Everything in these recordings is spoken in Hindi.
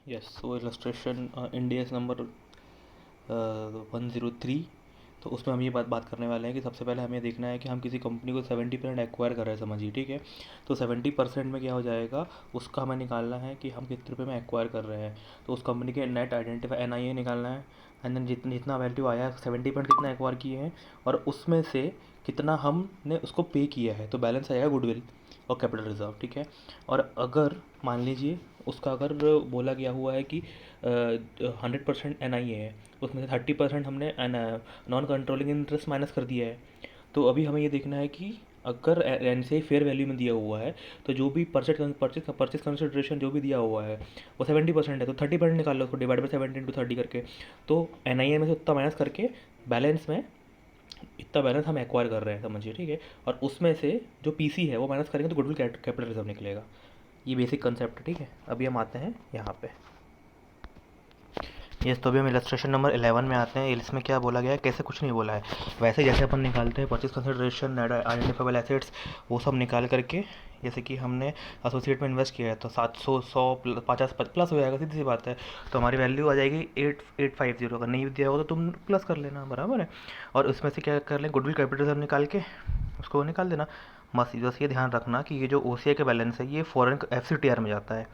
यस, सो इलस्ट्रेशन इंडियस नंबर 103। तो उसमें हम ये बात बात करने वाले हैं कि सबसे पहले हमें देखना है कि हम किसी कंपनी को 70% एक्वायर कर रहे हैं, समझिए, ठीक है। तो 70% में क्या हो जाएगा, उसका हमें निकालना है कि हम कितने रुपये में एक्वायर कर रहे हैं। तो उस कंपनी के नेट आइडेंटिफाई NIA निकालना है। एंड देन जितना जितना वैल्यू आया है, 70% कितना एक्वायर किए हैं और उसमें से कितना हमने उसको पे किया है, तो बैलेंस आएगा गुडविल और कैपिटल रिजर्व, ठीक है। और अगर मान लीजिए उसका अगर बोला गया हुआ है कि 100% NIA है, उसमें से 30% हमने नॉन कंट्रोलिंग इंटरेस्ट माइनस कर दिया है। तो अभी हमें ये देखना है कि अगर NCI फेयर वैल्यू में दिया हुआ है, तो जो भी परचेज कंसिडरेशन जो भी दिया हुआ है वो 70% है, तो 30% निकाल लो, उसको डिवाइड बाई 70 × 30 करके। तो NIA में से उतना माइनस करके बैलेंस में इतना बैलेंस हम एक्वायर कर रहे हैं, समझिए, ठीक है। और उसमें से जो PC है वो माइनस करेंगे तो गुडविल कैपिटल रिजर्व निकलेगा। ये बेसिक कंसेप्ट है, ठीक है। अभी हम आते हैं यहाँ पे। यस, तो अभी हम इलस्ट्रेशन नंबर 11 में आते हैं। इसमें क्या बोला गया है, कैसे कुछ नहीं बोला है, वैसे जैसे अपन निकालते हैं purchase consideration, net identifiable assets, वो सब निकाल करके, जैसे कि हमने एसोसिएट में इन्वेस्ट किया है तो 700 100 50 प्लस हो जाएगा, सीधी सी बात है। तो हमारी वैल्यू आ जाएगी 8850। अगर नहीं दिया होगा तो तुम प्लस कर लेना, बराबर है। और उसमें से क्या कर लें, गुडविल कैपिटल रिजर्व निकाल के उसको निकाल देना। बस ये ध्यान रखना कि ये जो OCI का बैलेंस है ये फॉरेन FCTR में जाता है।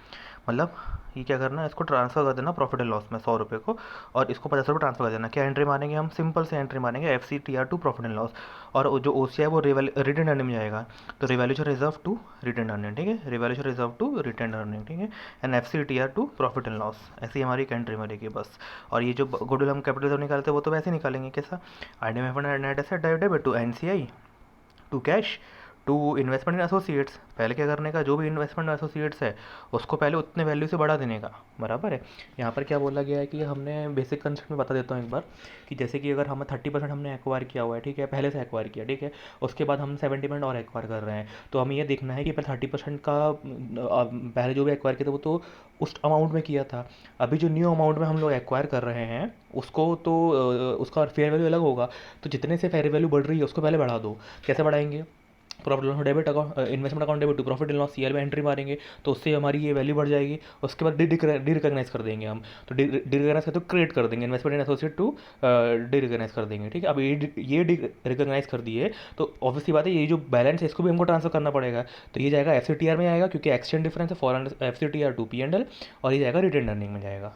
मतलब ये क्या करना है, इसको ट्रांसफ़र कर देना प्रॉफिट एंड लॉस में 100 रुपये को, और इसको 50 रुपये ट्रांसफ़र कर देना। क्या एंट्री मारेंगे हम, सिंपल से एंट्री मारेंगे FCTR to profit and loss. और जो OCI है वो रिटेन अर्निंग में जाएगा। तो revaluation reserve to retain earning, ठीक है, revaluation reserve to retain earning, ठीक है। And FCTR to profit and loss, ऐसी हमारी एक एंट्री मारेगी बस। और ये जो गुडविल हम कैपिटल रिजर्व निकालते हैं वो तो वैसे ही निकालेंगे, कैसा, IDMF net asset debit to NCI to cash to investment in associates. पहले क्या करने का, जो भी इन्वेस्टमेंट एसोसिएट्स है उसको पहले उतने वैल्यू से बढ़ा देने का, बराबर है। यहाँ पर क्या बोला गया है कि हमने बेसिक कंसेप्ट में बता देता हूँ एक बार, कि जैसे कि अगर हमें 30% हमने एक्वायर किया हुआ है, ठीक है, पहले से एक्वायर किया, ठीक है, उसके बाद हम 70% और एक्वायर कर रहे हैं। तो हमें ये देखना है कि पहले 30% का पहले जो भी एक्वायर किया था वो तो उस अमाउंट में किया था। अभी जो न्यू अमाउंट में हम लोग एक्वायर कर रहे हैं उसको तो उसका फेयर वैल्यू अलग होगा। तो जितने से फेयर वैल्यू बढ़ रही है उसको पहले बढ़ा दो। कैसे बढ़ाएंगे, profit loss debit account, investment account debit to profit and loss CL में एंट्री मारेंगे, तो उससे हमारी ये वैल्यू बढ़ जाएगी। उसके बाद डी रिकॉग्नाइज कर देंगे हम। तो डी रिकॉग्नाइज करते क्रिएट कर देंगे investment in associate to derecognise कर देंगे, ठीक है। अब ये डी रिकॉग्नाइज कर दिए तो ऑब्वियसली बात है ये जो बैलेंस है इसको भी हमको ट्रांसफर करना पड़ेगा। तो ये जाएगा FCTR में आएगा, क्योंकि एक्सचेंज डिफरेंस है फॉरन FCTR टू P&L, और ये जाएगा रिटेन अर्निंग में जाएगा।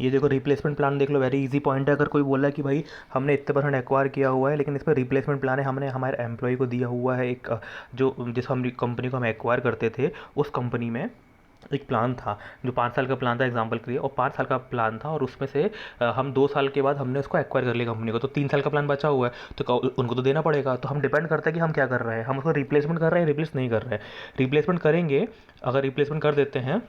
ये देखो रिप्लेसमेंट प्लान देख लो, वेरी इजी पॉइंट है। अगर कोई बोला कि भाई हमने इतने परसेंट एक्वायर किया हुआ है लेकिन इस पर रिप्लेसमेंट प्लान है, हमने हमारे एम्प्लॉय को दिया हुआ है एक जो जिस हम कंपनी को हम एक्वायर करते थे उस कंपनी में एक प्लान था जो 5 साल का प्लान था, एग्जाम्पल के लिए, और 5 साल का प्लान था, और उसमें से हम 2 साल के बाद हमने उसको एक्वायर कर लिया कंपनी को, तो 3 साल का प्लान बचा हुआ है, तो उनको तो देना पड़ेगा। तो हम डिपेंड करता है कि हम क्या कर रहे हैं, हम उसको रिप्लेसमेंट कर रहे हैं, रिप्लेस नहीं कर रहे हैं। रिप्लेसमेंट करेंगे, अगर रिप्लेसमेंट कर देते हैं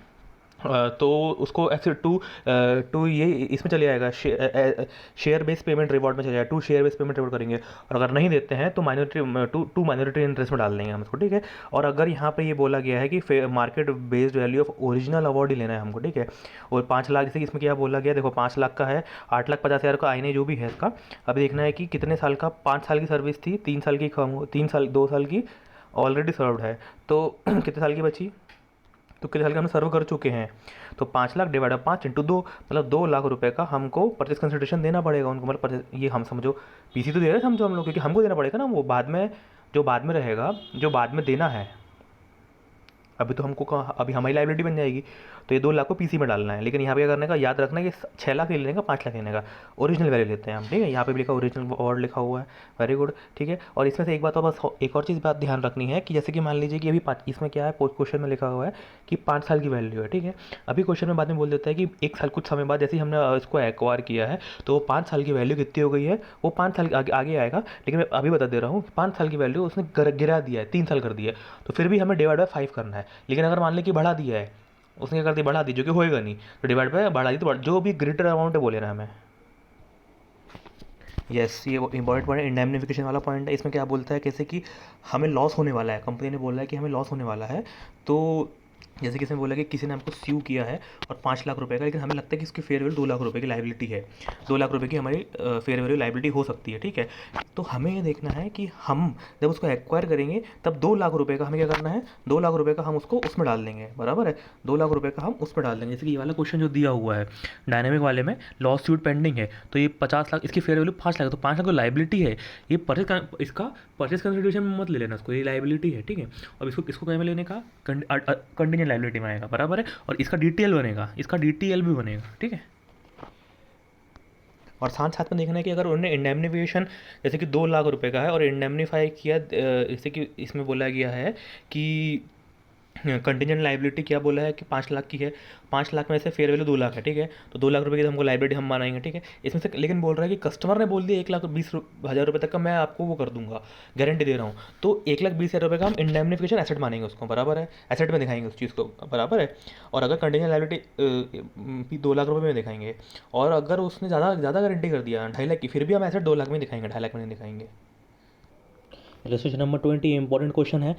तो उसको ऐसे टू ये इसमें चले जाएगा, शेयर बेस्ड पेमेंट रिवॉर्ड में चले जाएगा, to share based payment reward करेंगे। और अगर नहीं देते हैं तो माइनॉरिटी इंटरेस्ट में डाल देंगे हम इसको, ठीक है। और अगर यहाँ पे ये बोला गया है कि market based value of original award ही लेना है हमको, ठीक है। और 5 लाख, जैसे कि इसमें क्या बोला गया, देखो 5 लाख का है, 8,50,000 का आईने जो भी है इसका। अब देखना है कि कितने साल का, 5 साल की सर्विस थी, 3 साल की कम, 3 साल 2 साल की ऑलरेडी सर्व्ड है, तो कितने साल की बची, तो कितने साल के हमने सर्व कर चुके हैं। तो 5 लाख डिवाइड 5 × 2, मतलब 2 लाख रुपए का हमको परचेज कंसिडरेशन देना पड़ेगा उनको। मतलब ये हम समझो PC तो दे रहे हैं, समझो हम लोग, क्योंकि हमको देना पड़ेगा ना, वो बाद में जो बाद में रहेगा, जो बाद में देना है। अभी तो हमको अभी हमारी लाइबिलिटी बन जाएगी, तो ये 2 लाख को PC में डालना है। लेकिन यहाँ पे क्या करने का, याद रखना कि 6 लाख लेने का, 5 लाख लेने का, ओरिजिनल वैल्यू लेते हैं हम, ठीक है। यहाँ पे भी लिखा ओरिजिनल अवार्ड लिखा हुआ है, वेरी गुड, ठीक है। और इसमें से एक बात और, बस एक और चीज़ बात ध्यान रखनी है कि जैसे कि मान लीजिए कि अभी इसमें क्या है, क्वेश्चन में लिखा हुआ है कि 5 साल की वैल्यू है, ठीक है। अभी क्वेश्चन में बाद में बोल देता है कि 1 साल कुछ समय बाद जैसे ही हमने इसको एक्वायर किया है तो वो 5 साल की वैल्यू कितनी हो गई है, वो 5 साल आगे आएगा। लेकिन मैं अभी बता दे रहा हूँ, 5 साल की वैल्यू उसने गिरा दिया है, 3 साल कर दिया है, तो फिर भी हमें डिवाइड बाय 5 करना है। लेकिन अगर मान लें कि बढ़ा दिया है, उसने क्या कर दी, बढ़ा दी, जो कि होएगा नहीं, तो डिवाइड बाय बढ़ा दी, तो जो भी ग्रेटर अमाउंट है वो लेना है हमें। यस, ये इंपॉर्टेंट पॉइंट है, इंडेमनिफिकेशन वाला पॉइंट है। इसमें क्या बोलता है, कैसे कि हमें लॉस होने वाला है, कंपनी ने बोला है कि हमें लॉस होने वाला है, तो जैसे कि इसमें बोला कि किसी ने हमको स्यू किया है और 5 लाख रुपए का, लेकिन हमें लगता है कि इसकी फेयर वैल्यू 2 लाख रुपए की लाइबिलिटी है, 2 लाख रुपए की हमारी फेयर वैल्यू लाइबिलिटी हो सकती है, ठीक है। तो हमें ये देखना है कि हम जब उसको एक्वायर करेंगे तब 2 लाख रुपए का हमें क्या करना है, 2 लाख रुपए का हम उसको उसमें डाल देंगे, बराबर है। 2 लाख रुपए का हम उसमें डाल देंगे। जैसे कि ये वाला क्वेश्चन जो दिया हुआ है डायनेमिक वाले में, लॉ सूट पेंडिंग है, तो ये 50 लाख, इसकी फेयर वैल्यू 5 लाख है, तो 5 लाख तो लाइबिलिटी है। ये परचेज, इसका परचेज कंसिडरेशन में मत ले लेना इसको, ये लाइबिलिटी है, ठीक है। अब इसको किसको क्या में लेने का, कंटिजेंट लाइबिलिटी में आएगा, बराबर है। और इसका डीटीएल बनेगा, इसका डीटीएल भी बनेगा, ठीक है। और साथ साथ में देखना है कि अगर उन्होंने इंडेमनिफिकेशन जैसे कि 2 लाख रुपए का है और इंडेमनीफाई किया, जैसे कि इसमें बोला गया है कि कंटिजेंट लाइबिलिटी क्या बोला है कि 5 लाख की है, 5 लाख में से फेयर वैल्यू 2 लाख है, ठीक है। तो 2 लाख रुपए की तो हमको लाइबिलिटी हम बनाएंगे, ठीक है। इसमें से लेकिन बोल रहा है कि कस्टमर ने बोल दिया 1,20,000 रुपये तक का मैं आपको वो कर दूंगा, गारंटी दे रहा हूँ, तो 1,20,000 रुपये का हम इंडेमनिफिकेशन एसेट मानेंगे उसको, बराबर है। एसेट में दिखाएंगे उस चीज़ को, बराबर है। और अगर कंटिजेंट लाइबिलिटी 2 लाख रुपये में दिखाएंगे, और अगर उसने ज़्यादा ज़्यादा गारंटी कर दिया 2.5 लाख की, फिर भी हम एसेट 2 लाख में दिखाएंगे, 2.5 लाख में नहीं दिखाएंगे। इलस्ट्रेशन नंबर 20 इंपॉर्टेंट क्वेश्चन है,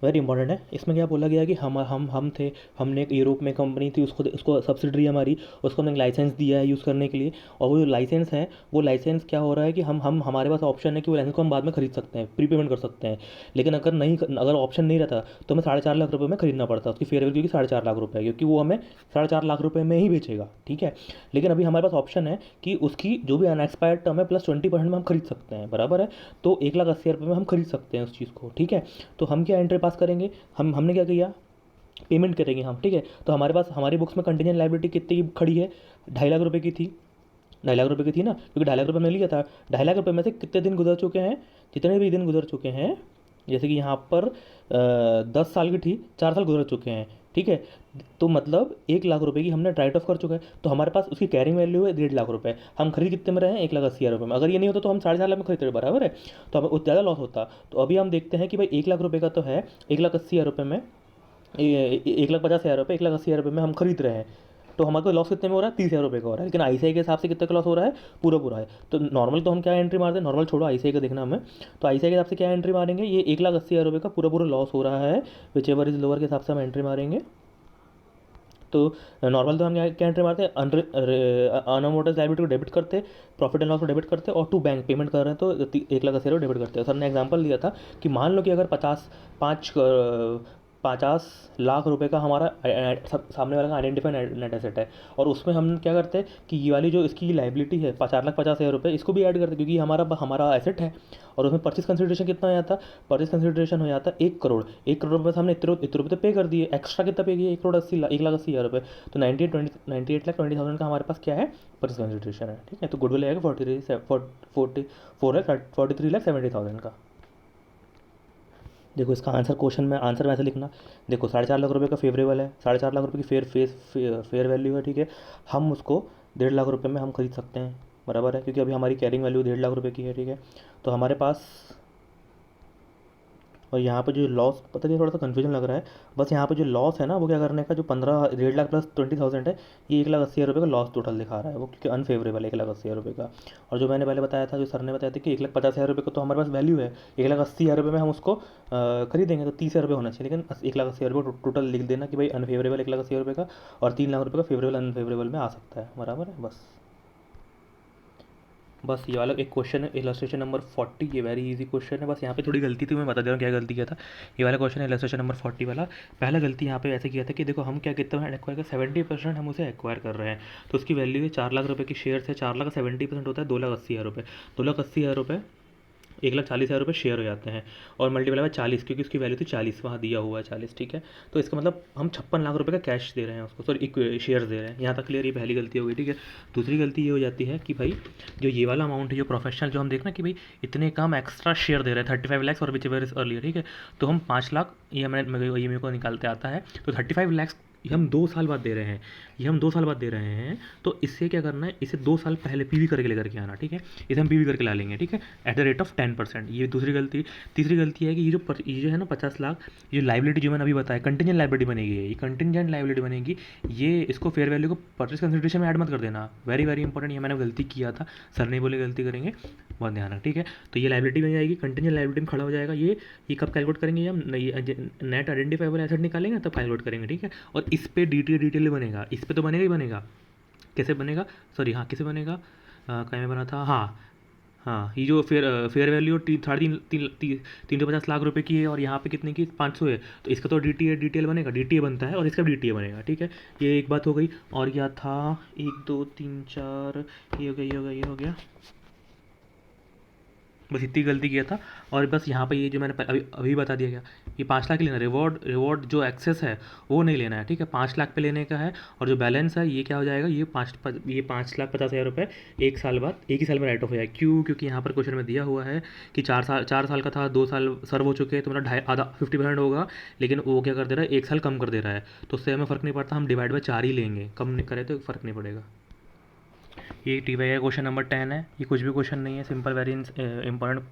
वेरी इंपॉर्टेंट है। इसमें क्या बोला गया कि हम थे, हमने एक यूरोप में कंपनी थी, उसको उसको सब्सिडरी हमारी, उसको हमने लाइसेंस दिया है यूज़ करने के लिए, और वो जो लाइसेंस है, वो लाइसेंस क्या हो रहा है कि हम हमारे पास ऑप्शन है कि वो लाइसेंस को हम बाद में खरीद सकते हैं, प्री पेमेंट कर सकते हैं। लेकिन अगर ऑप्शन नहीं रहता तो हमें 4.5 लाख रुपये में खरीदना पड़ता, उसकी फेयर वैल्यू की 4.5 लाख रुपये, क्योंकि वो हमें 4.5 लाख रुपये में ही बेचेगा, ठीक है। लेकिन अभी हमारे पास ऑप्शन है कि उसकी जो भी अनएक्सपायर्ड टर्म है प्लस 20% में हम खरीद सकते हैं, बराबर है। तो 1,80,000 रुपये में हम खरीद सकते हैं उस चीज़ को, ठीक है। तो हम क्या एंट्री पास करेंगे, हमने क्या किया, पेमेंट करेंगे हम, ठीक है। तो हमारे पास हमारी बुक्स में कंटिजेंट लाइबिलिटी कितनी की खड़ी है, 2.5 लाख रुपये की थी, 2.5 लाख रुपये की थी ना, क्योंकि 2.5 लाख रुपये मैंने लिया था। 2.5 लाख रुपये में से कितने दिन गुजर चुके हैं, जितने भी दिन गुजर चुके हैं, जैसे कि यहाँ पर 10 साल की थी, 4 साल गुजर चुके हैं, ठीक है। तो मतलब 1 लाख रुपये की हमने राइट ऑफ कर चुका है, तो हमारे पास उसकी कैरिंग वैल्यू है 1.5 लाख रुपये। हम खरीद कितने में रहे हैं, 1,80,000 रुपये में। अगर ये नहीं होता तो हम 4.5 लाख में खरीदते, बराबर है। तो हमें ज़्यादा लॉस होता। तो अभी हम देखते हैं कि भाई 1 लाख रुपये का तो है, 1,80,000 रुपये में 1,50,000 रुपये, 1,80,000 रुपये में हम खरीद रहे हैं। तो हमारे को लॉस कितने में हो रहा है, 30,000 रुपये का हो रहा है। लेकिन आईसीआई के हिसाब से कितने का लॉस हो रहा है, पूरा पूरा है। तो नॉर्मल तो हम क्या एंट्री मारते हैं, नॉर्मल छोड़ो, आईसीआई का देखना हमें। तो आईसीआई के हिसाब से क्या एंट्री मारेंगे, ये 1,80,000 रुपये का पूरा पूरा लॉस हो रहा है, विच एवर इज लोअर के हिसाब से हम एंट्री मारेंगे। तो नॉर्मल तो हम क्या एंट्री मारते हैं, अनअमोर्टाइज्ड लायबिलिटी को डेबिट करते, प्रॉफिट एंड लॉस को डेबिट करते, और टू बैंक पेमेंट कर रहे हैं तो 1,80,000 डेबिट करते हैं। सर ने एग्जांपल दिया था कि मान लो कि अगर 50 लाख रुपए का हमारा सामने वाला का आइडेंटिफाइड नेट एसेट है, और उसमें हम क्या करते हैं कि ये वाली जो इसकी लाइबिलिटी है 4,50,000 रुपये, इसको भी ऐड करते हैं, क्योंकि हमारा एसेट है। और उसमें परचेज कंसिडरेशन कितना हो जाता, परचेज कंसिडरेशन हो जाता 1 करोड़। 1 करोड़ रुपये से हमने इतने इतने रुपये तो पे कर दिए, एक्स्ट्रा कितना पे किए, 1,80,000 रुपये। तो 98,20,000 का हमारे पास क्या है, परचेज कंसिडरेशन है, ठीक है। तो गुडविल आएगा 43,70,000 का। देखो इसका आंसर, क्वेश्चन में आंसर वैसे लिखना, देखो 4.5 लाख रुपये का फेवरेबल है, 4.5 लाख रुपये की फेयर वैल्यू है, ठीक है। हम उसको 1.5 लाख रुपये में हम खरीद सकते हैं, बराबर है, क्योंकि अभी हमारी कैरिंग वैल्यू 1.5 लाख रुपये की है, ठीक है। तो हमारे पास, और यहाँ पे जो लॉस, पता नहीं थोड़ा सा कन्फ्यूजन लग रहा है, बस यहाँ पे जो लॉस है ना, वो क्या करने का, जो 1.5 लाख प्लस 20,000 है, ये 1,80,000 रुपये का लॉस टोटल दिखा रहा है वो, क्योंकि अनफेवरेबल है 1,80,000 रुपये का। और जो मैंने पहले बताया था, जो सर ने बताया था कि 1,50,000 रुपये का तो हमारे पास वैल्यू है, 1,80,000 रुपये में हम उसको खरीदेंगे, तो 30,000 रुपये होना चाहिए। लेकिन 1,80,000 रुपये टोटल लिख देना कि भाई अनफेवरेबल 1,80,000 रुपये का, और 3 लाख रुपये का फेवरेबल अनफेवरेबल में आ सकता है, बराबर है। बस ये वाला एक क्वेश्चन है, इलस्ट्रेशन नंबर 40, ये वेरी इजी क्वेश्चन है। बस यहाँ पे थोड़ी गलती थी, मैं बता दे रहा हूँ क्या गलती किया था। ये वाला क्वेश्चन है इलस्ट्रेशन नंबर 40 वाला। पहला गलती यहाँ पे ऐसे किया था कि देखो हम क्या कितना है एक्वायर कर, 70% हम उसे एक्वायर कर रहे हैं, तो उसकी वैल्यू है 4 लाख रुपये की शेयर है, 4 लाख का 70% होता है 2,80,000 रुपये। 2,80,000 रुपये 1,40,000 रुपये शेयर हो जाते हैं, और मल्टीप्लाई बाय 40, क्योंकि उसकी वैल्यू थी 40, वहाँ दिया हुआ है 40, ठीक है। तो इसका मतलब हम 56 लाख रुपये का कैश दे रहे हैं उसको, सॉरी शेयर्स दे रहे हैं। यहाँ तक क्लियर, ये पहली गलती हो गई, ठीक है। दूसरी गलती ये हो जाती है कि भाई जो ये वाला अमाउंट है, जो प्रोफेशनल, जो हम देखना कि भाई इतने का हम एक्स्ट्रा शेयर दे रहे हैं 35 लाख और विच एवर इज अर्लियर, ठीक है। तो हम 5 लाख, ये मेरे को निकालते आता है, तो 35 लाख ये हम 2 साल बाद दे रहे हैं, ये हम 2 साल बाद दे रहे हैं, तो इससे क्या करना है, इसे 2 साल पहले पीवी करके लेकर के आना, ठीक है। इसे हम पीवी करके ला लेंगे, ठीक है, एट द रेट ऑफ 10%। ये दूसरी गलती। तीसरी गलती है कि ये जो है ना 50 लाख, ये लाइबिलिटी जो मैंने अभी बताया कंटिजेंट लाइबिलिटी बनेगी, ये कंटिजेंट लाइबिलिटी बनेगी। ये इसको फेयर वैल्यू को परचेज कंसिडरेशन में ऐड मत कर देना, वेरी वेरी इंपॉर्टेंट। ये मैंने गलती किया था, सर नहीं बोले गलती करेंगे, बहुत ध्यान रख, ठीक है। तो ये लाइबिलिटी बन जाएगी, कंटिजेंट लाइबिलिटी में खड़ा हो जाएगा। ये कब कैलकुलेट करेंगे, हम नेट आइडेंटिफाइबल एसेट निकालेंगे तब कैलकुलेट करेंगे, ठीक है। और इस पे डिटेल बनेगा, इस पे तो बनेगा ही बनेगा। कैसे बनेगा, सॉरी हाँ कैसे बनेगा, कहीं में बना था, हाँ हाँ, ये जो फेयर वैल्यू 350 लाख रुपए की है और यहाँ पे कितने की 500 है, तो इसका तो डिटेल बनेगा, डीटीए बनता है और इसका भी डीटीए बनेगा, ठीक है। ये एक बात हो गई। और क्या था, 1 2 3 4, ये हो गया, ये हो गया, ये हो गया, बस इतनी गलती किया था। और बस यहाँ पे ये जो मैंने अभी अभी बता दिया गया, ये 5 लाख लेना, रिवॉर्ड जो एक्सेस है वो नहीं लेना है, ठीक है, 5 लाख पे लेने का है। और जो बैलेंस है ये क्या हो जाएगा, ये 5,50,000 रुपये 1 साल बाद, एक ही साल में राइट ऑफ हो जाएगा। क्यों, क्योंकि यहाँ पर क्वेश्चन में दिया हुआ है कि 4 साल का था, 2 साल सर्व हो चुके हैं, तो मतलब आधा 50% होगा, लेकिन वो क्या कर दे रहा है, 1 साल कम कर दे रहा है, तो उससे हमें फ़र्क नहीं पड़ता, हम डिवाइड बाय 4 ही लेंगे, कम नहीं करे तो फ़र्क नहीं पड़ेगा। ये टी वाई का क्वेश्चन नंबर 10 है। ये कुछ भी क्वेश्चन नहीं है, सिंपल वेरी इंपॉर्टेंट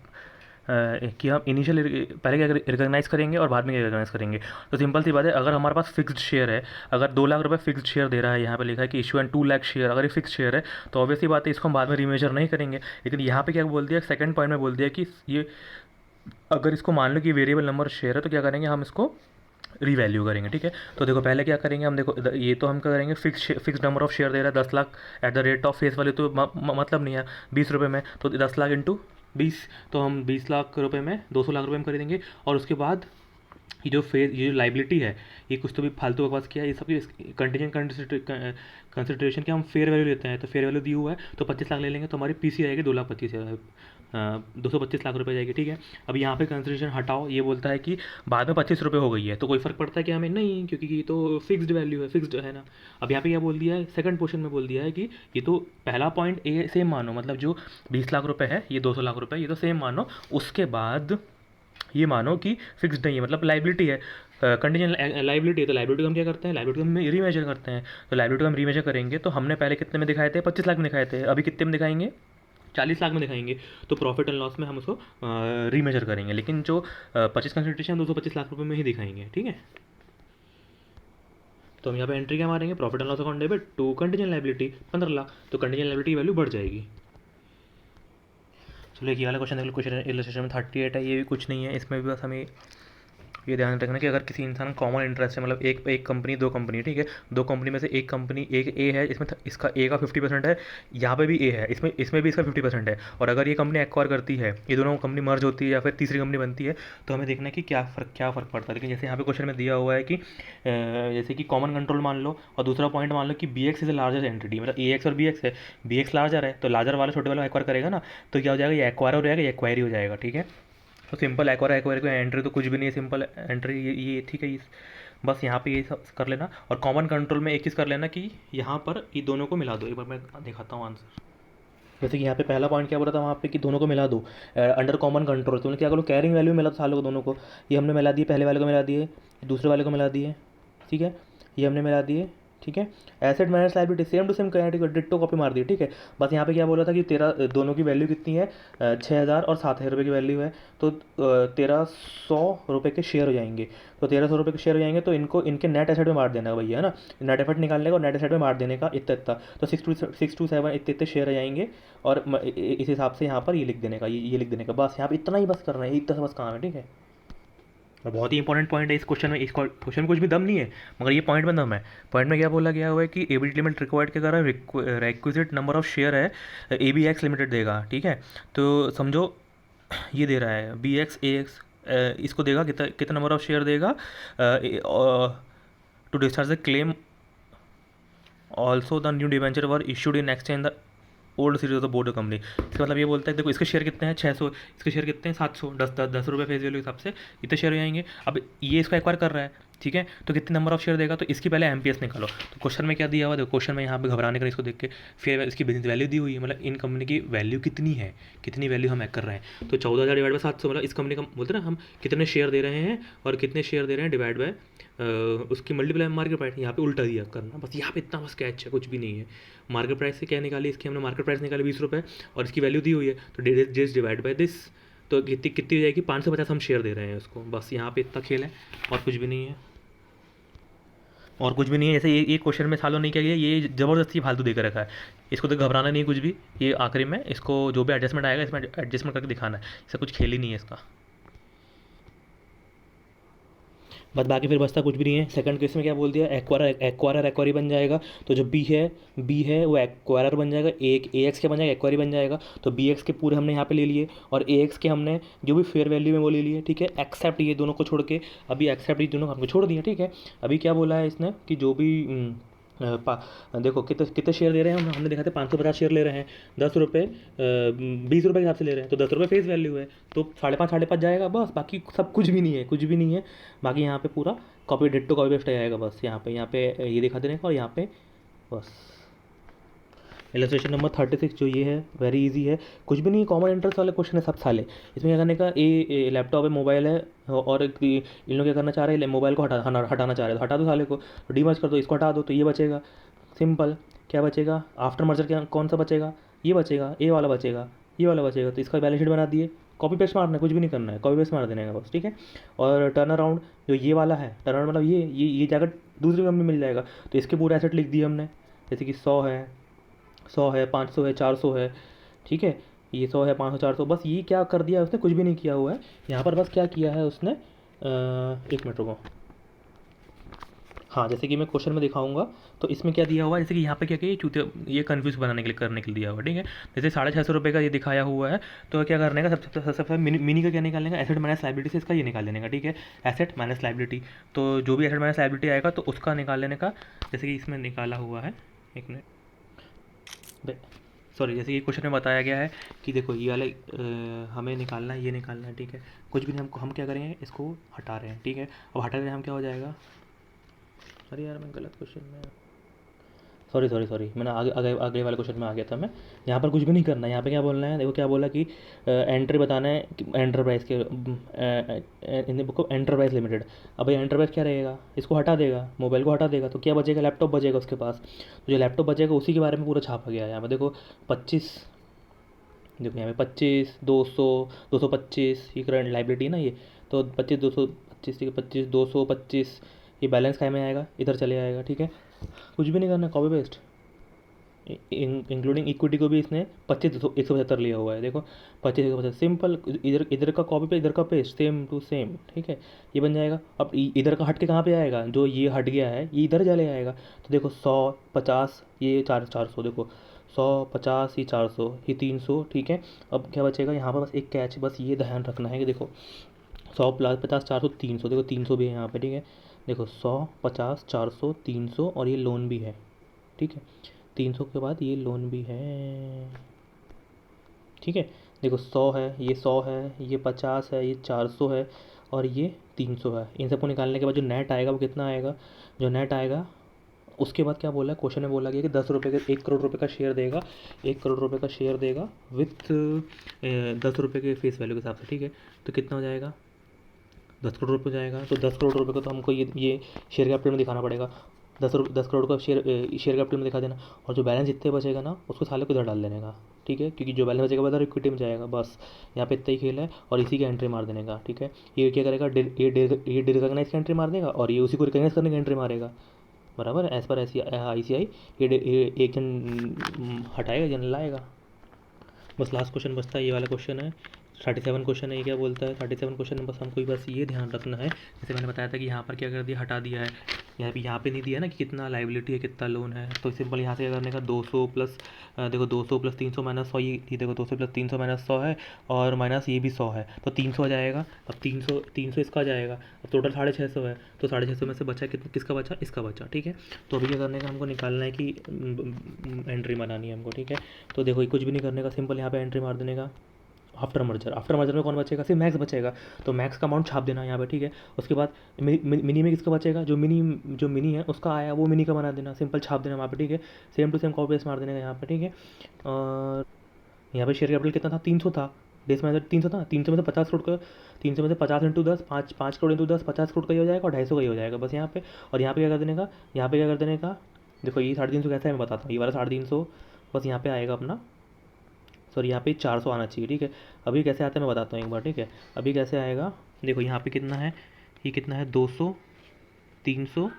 कि हम इनिशियल पहले क्या रिकॉग्नाइज़ करेंगे और बाद में क्या रिकॉग्नाइज़ करेंगे। तो सिंपल सी बात है, अगर हमारे पास फिक्स्ड शेयर है, अगर 2 लाख रुपए फिक्स्ड शेयर दे रहा है, यहाँ पे लिखा है कि इशू एंड 2 लाख शेयर, अगर ये फिक्स शेयर है तो ऑब्वियसली बात है इसको हम बाद में रीमेजर नहीं करेंगे। लेकिन यहाँ पे क्या बोल दिया, सेकंड पॉइंट में बोल दिया कि ये अगर इसको मान लो कि वेरिएबल नंबर शेयर है तो क्या करेंगे, हम इसको रीवैल्यू करेंगे, ठीक है। तो देखो पहले क्या करेंगे हम, देखो ये तो हम करेंगे फिक्स नंबर ऑफ शेयर दे रहा है 10 lakh at the rate of face value, तो मतलब नहीं है 20 रुपये में, तो 10 लाख इंटू 20, तो हम 20 लाख रुपए में 200 लाख रुपए में खरीदेंगे। और उसके बाद ये जो लाइबिलिटी है, ये कुछ तो भी फालतू बकवास किया है, ये सब कंटीजेंट कंसिडरेशन के हम फेयर वैल्यू लेते हैं, तो फेयर वैल्यू दी हुआ है तो 25 लाख ले लेंगे, तो हमारी पीसी आएगी 2,25,000, 225 लाख रुपए जाएगी, ठीक है। अब यहाँ पे कंसिडरेशन हटाओ, ये बोलता है कि बाद में 25 रुपये हो गई है, तो कोई फ़र्क पड़ता है कि हमें, नहीं, क्योंकि ये तो फिक्स्ड वैल्यू है, फिक्स्ड है ना। अब यहाँ पे क्या बोल दिया है, सेकंड पोर्शन में बोल दिया है कि ये तो पहला पॉइंट ए सेम मानो, मतलब जो 20 लाख रुपए है, ये 200 लाख रुपए, ये तो सेम मानो। उसके बाद ये मानो कि फिक्स्ड नहीं है, मतलब लाइबिलिटी है, कंटीजेंट लाइबिलिटी है, तो लाइबिलिटी को हम क्या करते हैं, लाइबिलिटी को हम रीमेजर करते हैं। तो लाइबिलिटी को हम रीमेजर करेंगे, तो हमने पहले कितने में दिखाए थे, 25 लाख में दिखाए थे, अभी कितने में दिखाएंगे, 40 लाख में दिखाएंगे। तो प्रॉफिट एंड लॉस में हम उसको रीमेजर करेंगे, लेकिन जो 25 कंसिडरेशन 225 लाख रुपये में ही दिखाएंगे, ठीक है। तो हम यहाँ पे एंट्री क्या मारेंगे, profit and loss account debit to contingent liability 15 lakh, तो कंटीजेंट लाइबिलिटी की वैल्यू बढ़ जाएगी। चलो एक ये वाला क्वेश्चन देख लो, क्वेश्चन इलस्ट्रेशन में 38 है, ये भी कुछ नहीं है, इसमें भी बस हमें ये ध्यान रखना कि अगर किसी इंसान का कॉमन इंटरेस्ट है, मतलब एक कंपनी, 2 कंपनी, ठीक है, 2 कंपनी में से एक कंपनी, एक ए है, इसमें इसका ए का 50% है, यहाँ पे भी ए है, इसमें भी इसका 50% है, और अगर ये कंपनी एक्वायर करती है, ये दोनों कंपनी मर्ज होती है या फिर तीसरी कंपनी बनती है, तो हमें देखना है कि क्या फ़र्क पड़ता है। लेकिन जैसे यहाँ पे क्वेश्चन में दिया हुआ है कि जैसे कि कॉमन कंट्रोल मान लो, और दूसरा पॉइंट मान लो कि B X is a largest entity, मतलब ए एक्स और बी एक्स है, बी एक्स लार्जर है, तो लार्जर वाला छोटे वाला एक्वायर करेगा ना, तो क्या हो जाएगा, ये एक्वायर हो जाएगा, ये एक्वायरी हो जाएगा, ठीक है। तो सिंपल एक्वायर को एंट्री तो कुछ भी नहीं है, सिंपल एंट्री ये ठीक है, बस यहाँ पे ये सब कर लेना। और कॉमन कंट्रोल में एक चीज़ कर लेना कि यहाँ पर ये दोनों को मिला दो, एक बार मैं दिखाता हूँ आंसर। जैसे कि यहाँ पे पहला पॉइंट क्या बोला था वहाँ पे कि दोनों को मिला दो अंडर कॉमन कंट्रोल, तो क्या करो, कैरिंग वैल्यू मिला दो सालों को दोनों को, ये हमने मिला दिए, पहले वाले को मिला दिए, दूसरे वाले को मिला दिए, ठीक है, ये हमने मिला दिए, ठीक है। Asset minus liability same to same category, ditto copy मार दी, ठीक है। बस यहाँ पे क्या बोला था कि दोनों की वैल्यू कितनी है, 6,000 और 7,000 रुपये की वैल्यू है, तो 1,300 रुपये के शेयर हो जाएंगे, तो 1,300 रुपये के शेयर हो जाएंगे, तो इनको इनके नेट एसेट में बांट देना है भैया, है ना, नेट एसेट निकालने का और नेट एसेट में बांट देने का, इतना तो 6 to 7 इतने शेयर हो जाएंगे, और इस हिसाब से यहाँ पर ये लिख देने का, ये लिख देने का, बस यहाँ पर इतना ही बस करना है, इतना सा बस काम है, ठीक है। और बहुत ही इंपॉर्टेंट पॉइंट है इस क्वेश्चन में, इस क्वेश्चन में कुछ भी दम नहीं है, मगर ये पॉइंट में दम है। पॉइंट में क्या बोला गया हुआ है कि एबिलिटी लिमिट रिक्वायर्ड के कारण रिक्विजिट नंबर ऑफ शेयर है ए बी एक्स लिमिटेड देगा, ठीक है। तो समझो ये दे रहा है बी एक्स ए एक्स, इसको देगा कितना नंबर ऑफ शेयर देगा to discharge the claim, also the new debenture were issued in exchange the old series of the board company. इसका मतलब ये बोलता है देखो इसके शेयर कितने हैं 600, इसके शेयर कितने हैं 700, 10 रुपये फेस वैल्यू के हिसाब से इतने शेयर हो जाएंगे। अब ये इसको एक्वायर कर रहा है, ठीक है। तो कितने नंबर ऑफ शेयर देगा, तो इसकी पहले एमपीएस निकालो। तो क्वेश्चन में क्या दिया हुआ, देखो क्वेश्चन में यहाँ पे घबराने का इसको देख के, फिर इसकी बिजनेस वैल्यू दी हुई है, मतलब इन कंपनी की वैल्यू कितनी है, कितनी वैल्यू हम कर रहे हैं। तो 14,000 डिवाइड बाई 700, मतलब इस कंपनी का बोलते हैं ना हम कितने शेयर दे रहे हैं और कितने शेयर दे रहे हैं डिवाइड बाय उसकी मल्टीप्लाई मार्केट प्राइस। यहाँ पे उल्टा दिया करना, बस यहाँ पे इतना बस कैच है, कुछ भी नहीं है। मार्केट प्राइस से क्या निकाली, इसकी हमने मार्केट प्राइस निकाली 20 रुपये और इसकी वैल्यू दी हुई है, तो दिस डिवाइड बाय दिस, तो कितनी कितनी हो जाएगी, 550 हम शेयर दे रहे हैं उसको। बस यहाँ पे इतना खेल है और कुछ भी नहीं है, और कुछ भी नहीं है। जैसे ये क्वेश्चन में सालों नहीं किया गया, ये ज़बरदस्ती फालतू देकर रखा है, इसको तो घबराना नहीं कुछ भी। ये आखिरी में इसको जो भी एडजस्टमेंट आएगा इसमें एडजस्टमेंट करके दिखाना है, इससे कुछ खेल ही नहीं है इसका। बस बाकी फिर बचता कुछ भी नहीं है। सेकंड केस में क्या बोल दिया, एक्वायरर एक्वायरी बन जाएगा, तो जो बी है वो एक्वायरर बन जाएगा, एक ए एक्स के बन जाएगा, एक्वायरी बन जाएगा। तो बी एक्स के पूरे हमने यहाँ पे ले लिए और ए एक्स के हमने जो भी फेयर वैल्यू में वो ले लिए, ठीक है। एक्सेप्ट ये दोनों को छोड़ के, अभी एक्सेप्ट ये दोनों हमको छोड़ दिया, ठीक है। अभी क्या बोला है इसने कि जो भी देखो कितने कितने शेयर दे रहे हैं हमने देखा था 550 शेयर ले रहे हैं, 10 रुपये 20 रुपये के हिसाब से ले रहे हैं, तो 10 रुपये फेस वैल्यू है, तो 5.5 जाएगा बस, बाकी सब कुछ भी नहीं है, कुछ भी नहीं है। बाकी यहाँ पे पूरा कॉपी डिट्टो कॉपी पेस्ट आएगा, बस यहाँ पे ये दिखा देने का और यहाँ पे बस। इलस्ट्रेशन नंबर 36 जो ये है वेरी इजी है, कुछ भी नहीं, कॉमन इंटरेस्ट वाले क्वेश्चन है सब साले। इसमें क्या करने का, ये लैपटॉप है, मोबाइल है, और इन लोग क्या करना चाह रहे हैं, मोबाइल को हटाना चाह रहे हैं, तो हटा दो साले को, डीमर्ज कर दो, इसको हटा दो, तो ये बचेगा सिंपल। क्या बचेगा आफ्टर मर्जर, क्या कौन सा बचेगा, ये बचेगा, ये वाला बचेगा, ये वाला बचेगा, तो इसका बैलेंस शीट बना दिए। कॉपी पेस्ट मारना है, कुछ भी नहीं करना है, कॉपी पेस्ट मार देने का बस, ठीक है। और टर्न अराउंड जो ये वाला है, टर्न अराउंड मतलब ये जाकर दूसरी कंपनी मिल जाएगा, तो इसके पूरे एसेट लिख दिए हमने, जैसे कि 100 है 500 है 400 है, ठीक है। ये 100 है 500 400, बस ये क्या कर दिया उसने, कुछ भी नहीं किया हुआ है यहाँ पर। बस क्या किया है उसने, एक मिनट रुको, हाँ जैसे कि मैं क्वेश्चन में दिखाऊंगा, तो इसमें क्या दिया हुआ है, जैसे कि यहाँ पे क्या किया, ये कन्फ्यूज बनाने के लिए करने के लिए दिया हुआ है, ठीक है। जैसे 650 का ये दिखाया हुआ है, तो क्या करने का, सबसे मिनी का क्या निकालने का, एसेट माइनस लाइबिलिटी से इसका ये निकाल लेने का, ठीक है। एसेट माइनस लाइबिलिटी, तो जो भी एसेट माइनस लाइबिलिटी आएगा तो उसका निकाल लेने का, जैसे कि इसमें निकाला हुआ है, एक मिनट सॉरी, जैसे कि क्वेश्चन में बताया गया है कि देखो ये वाले हमें निकालना है, ये निकालना है, ठीक है। कुछ भी नहीं, हम क्या करेंगे, इसको हटा रहे हैं, ठीक है। अब हटा रहे हैं हम, क्या हो जाएगा, अरे यार मैं गलत क्वेश्चन में, सॉरी मैंने आगे वाले क्वेश्चन में आ गया था मैं। यहाँ पर कुछ भी नहीं करना है, यहाँ पे क्या बोलना है, देखो क्या बोला कि एंट्री बताना है कि एंटरप्राइज के in the book of enterprise limited. अब ये एंटरप्राइज क्या रहेगा, इसको हटा देगा, मोबाइल को हटा देगा, तो क्या बचेगा, लैपटॉप बचेगा उसके पास। तो जो लैपटॉप बचेगा उसी के बारे में पूरा छापा गया है यहाँ पर। देखो 25, देखो यहाँ पे 25 200 225 ये करंट लाइबिलिटी ना ये, तो 25 225, ठीक है, 25 225 ये बैलेंस काय में आएगा, इधर चले आएगा, ठीक है। कुछ भी नहीं करना, कॉपी पेस्ट, इंक्लूडिंग इक्विटी को भी इसने 25 175 लिया हुआ है, देखो 25 175 सिंपल, इधर का कॉपी पे इधर का पेस्ट, सेम टू सेम, ठीक है। ये बन जाएगा। अब इधर का हट के कहाँ पे आएगा, जो ये हट गया है ये इधर चले आएगा, तो देखो 100 50 ये 400, देखो 100 50 ये 400 ये 300, ठीक है। अब क्या बचेगा यहाँ पर, बस एक कैच, बस ये ध्यान रखना है कि देखो 100 + 50 400 300, देखो 300 भी है यहाँ पे, ठीक है। देखो 100 50 400 300 और ये लोन भी है, ठीक है। 300 के बाद ये लोन भी है, ठीक है। देखो 100 है, ये 100 है, ये 50 है, ये 400 है और ये 300 है। इन सबको निकालने के बाद जो नेट आएगा वो कितना आएगा, जो नेट आएगा उसके बाद क्या बोला है, क्वेश्चन में बोला गया कि 10 रुपये का 1 करोड़ रुपये का शेयर देगा, 1 करोड़ रुपये का शेयर देगा विथ 10 रुपये के फेस वैल्यू के हिसाब से, ठीक है। तो कितना हो जाएगा, 10 करोड़ रुपये जाएगा, तो 10 करोड़ रुपये को तो हमको ये शेयर कैपिटल में दिखाना पड़ेगा, 10 करोड़ का शेयर कैपिटल में दिखा देना, और जो बैलेंस जितने बचेगा ना उसको साले को इधर डाल देने का, ठीक है, क्योंकि जो बैलेंस बचेगा वो इधर इक्विटी में जाएगा, बस यहाँ पे इतना ही खेल है। और इसी की एंट्री मार देने का, ठीक है। ये क्या करेगा, ये डिरिकॉग्नाइज की एंट्री मार देगा और ये उसी को रिकॉग्नाइज करने की एंट्री मारेगा, बराबर एज पर ICI। ये एक जन हटाएगा, जन लाएगा। बस लास्ट क्वेश्चन बचता है, ये वाला क्वेश्चन है 37 क्वेश्चन है। ये क्या बोलता है 37 क्वेश्चन में, बस हमको बस ये ध्यान रखना है, जैसे मैंने बताया था कि यहाँ पर क्या कर दिया, हटा दिया है, यहाँ पे नहीं दिया ना कि कितना लाइबिलिटी है कितना लोन है, तो सिंपल यहाँ से क्या करने का 200 प्लस देखो 200 + 300 - 100, ये देखो 200 + 300 - 100 है, और माइनस ये भी 100 है, तो 300 आ जाएगा। अब 300 इसका आ जाएगा, अब टोटल 650 है, तो 650 में से बचा किसका बचा, इसका बचा, ठीक है। तो अभी क्या करने का, हमको निकालना है कि एंट्री बनानी है हमको, ठीक है। तो देखो कुछ भी नहीं करने का, सिंपल यहाँ पे एंट्री मार देने का, आफ्टर मर्जर में कौन बचेगा, सिर्फ मैक्स बचेगा, तो मैक्स का अमाउंट छाप देना यहाँ पे, ठीक है। उसके बाद मिनी में किसका बचेगा, जो मिनी है उसका आया वो मिनी का बना देना, सिंपल छाप देना वहाँ पे, ठीक है। Same to same copy paste मार देने का यहाँ पे, ठीक है। और यहाँ पे शेयर कैपिटल कितना था, 300 था, बेस में 300 था, 300 में से 50 करोड़ का, 300 में से 50 इंटू 10, 5 करोड़ इंटू 10, 50 करोड़ का ही हो जाएगा और 250 का ही हो जाएगा बस यहाँ पे। और यहाँ पे क्या कर देने का, यहाँ पे क्या कर देने का, देखो ये 350 कैसा है मैं बताता हूँ, ये वाला 350 बस यहाँ पे आएगा अपना, सॉरी यहाँ पे 400 आना चाहिए, ठीक है। अभी कैसे आता है मैं बताता हूँ एक बार, ठीक है। अभी कैसे आएगा, देखो यहाँ पे कितना है, ये कितना है 200, 300,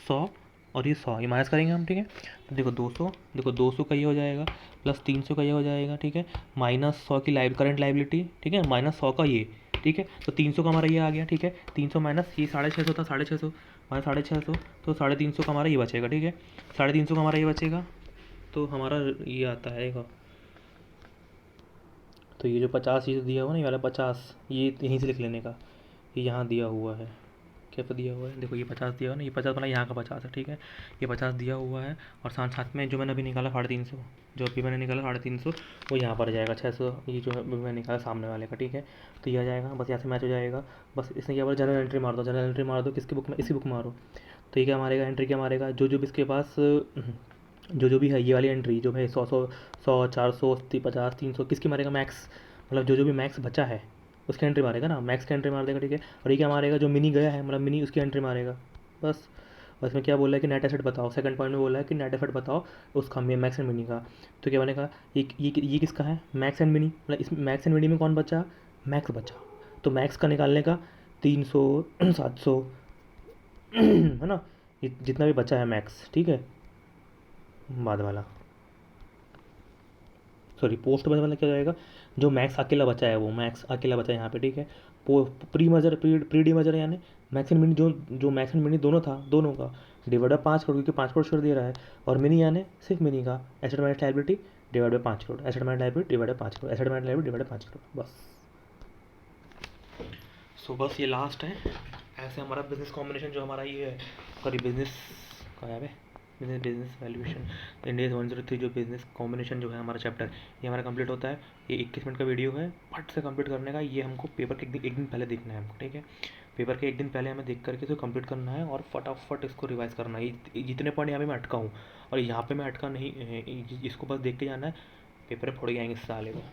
100 और ये 100, ये माइनस करेंगे हम, ठीक है। तो देखो 200, देखो 200 का ये हो जाएगा, प्लस 300 का ये हो जाएगा, ठीक है, माइनस 100 की करंट लाइबिलिटी, ठीक है, माइनस 100 का ये, ठीक है। तो 300 का हमारा ये आ गया, ठीक है। 300 माइनस ये 650 था, 650 माइनस 650, तो 350 का हमारा ये बचेगा, ठीक है। 350 का हमारा ये बचेगा, तो हमारा ये आता है, देखो तो ये जो 50 ये दिया हुआ ना, ये वाला 50 ये यहीं से लिख लेने का, ये यहाँ दिया हुआ है, क्या पे दिया हुआ है, देखो ये 50 दिया हुआ ना, ये 50 मतलब यहाँ का 50 है, ठीक है। ये 50 दिया हुआ है और साथ साथ में जो मैंने अभी निकाला 350, जो अभी मैंने निकाला 350 वो यहाँ पर आ जाएगा 600, ये जो मैंने निकाला सामने वाले का, ठीक है। तो ये आ जाएगा, बस यहाँ से मैच हो जाएगा। बस इसने क्या बोला, जनरल एंट्री मार दो, जनरल एंट्री मार दो, किसकी बुक में, इसी बुक में मारो। तो ये क्या मारेगा, एंट्री क्या मारेगा, जो जो भी इसके पास जो भी है ये वाली एंट्री, जो है 100 480 50 300 किसकी मारेगा, मैक्स, मतलब जो भी मैक्स बचा है उसकी एंट्री मारेगा ना, मैक्स की एंट्री मार देगा, ठीक है। और ये क्या मारेगा, जो मिनी गया है मतलब मिनी उसकी एंट्री मारेगा बस। और इसमें क्या बोला है कि नेट एसेट बताओ, सेकंड पॉइंट में बोला है कि नेट एसेट बताओ उसका मैक्स एंड मिनी का। तो क्या बनेगा, ये किसका है, मैक्स एंड मिनी, मतलब इस मैक्स एंड मिनी में कौन बचा, मैक्स बचा। तो मैक्स का निकालने का 300 700 है ना, ये जितना भी बचा है मैक्स, ठीक है। बाद वाला, सॉरी पोस्ट बाद वाला क्या जाएगा, जो मैक्स अकेला बचा है वो मैक्स अकेला बचा है यहाँ पे, ठीक है। Pre merger pre D merger यानी मैक्स एंड मिनी, जो मैक्स एंड मिनी दोनों था, दोनों का डिवाइड बाय 5 करोड़, क्योंकि 5 करोड़ शेयर दे रहा है। और मिनी यानी सिर्फ मिनी का asset minus liability divide by 5 crore, asset minus liability divide by 5 crore, asset minus liability divide by 5 crore, बस। सो बस ये लास्ट है, ऐसे हमारा बिजनेस कॉम्बिनेशन जो हमारा ये है, सॉरी बिजनेस का है बिजनेस वैल्यूएशन इंडिया 103, जो बिजनेस कॉम्बिनेशन जो है हमारा चैप्टर, ये हमारा कंप्लीट होता है। ये 21 मिनट का वीडियो है, फट से कंप्लीट करने का। ये हमको पेपर के एक दिन पहले देखना है हमको, ठीक है। पेपर के एक दिन पहले हमें देख करके तो कंप्लीट करना है और फटाफट इसको रिवाइज करना है। जितने पॉइंट यहाँ पे मैं अटका हूँ और यहाँ पे मैं अटका नहीं, इसको बस देख के जाना है, पेपर फोड़ के आएंगे साले को।